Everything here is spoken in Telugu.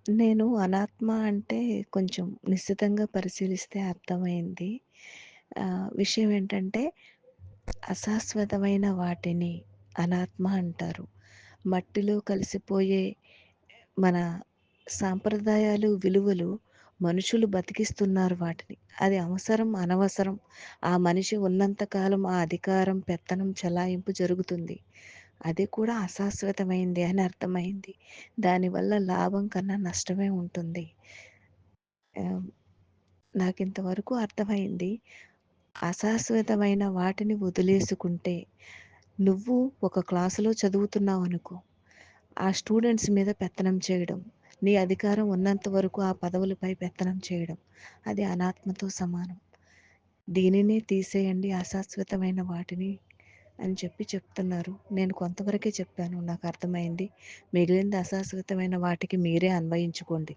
నేను అనాత్మ అంటే కొంచెం నిశితంగా పరిశీలిస్తే అర్థమైంది. విషయం ఏంటంటే అశాశ్వతమైన వాటిని అనాత్మ అంటారు. మట్టిలో కలిసిపోయే మన సాంప్రదాయాలు, విలువలు మనుషులు బతికిస్తున్నారు వాటిని. అది అవసరం, అనవసరం ఆ మనిషి ఉన్నంత కాలం ఆ అధికారం, పెత్తనం, చెలాయింపు జరుగుతుంది. అది కూడా అశాశ్వతమైంది అని అర్థమైంది. దానివల్ల లాభం కన్నా నష్టమే ఉంటుంది. ఆహ్, నాకింతవరకు అర్థమైంది. అశాశ్వతమైన వాటిని వదిలేసుకుంటే, నువ్వు ఒక క్లాసులో చదువుతున్నావనుకో, ఆ స్టూడెంట్స్ మీద పెత్తనం చేయడం, నీ అధికారం ఉన్నంత వరకు ఆ పదవులపై పెత్తనం చేయడం, అది అనాత్మతో సమానం. దీనినే తీసేయండి అశాశ్వతమైన వాటిని అని చెప్తున్నారు. నేను కొంతవరకే చెప్పాను. నాకర్థమైంది. మిగిలింది అశాశ్వతమైన వాటికి మీరే అన్వయించుకోండి.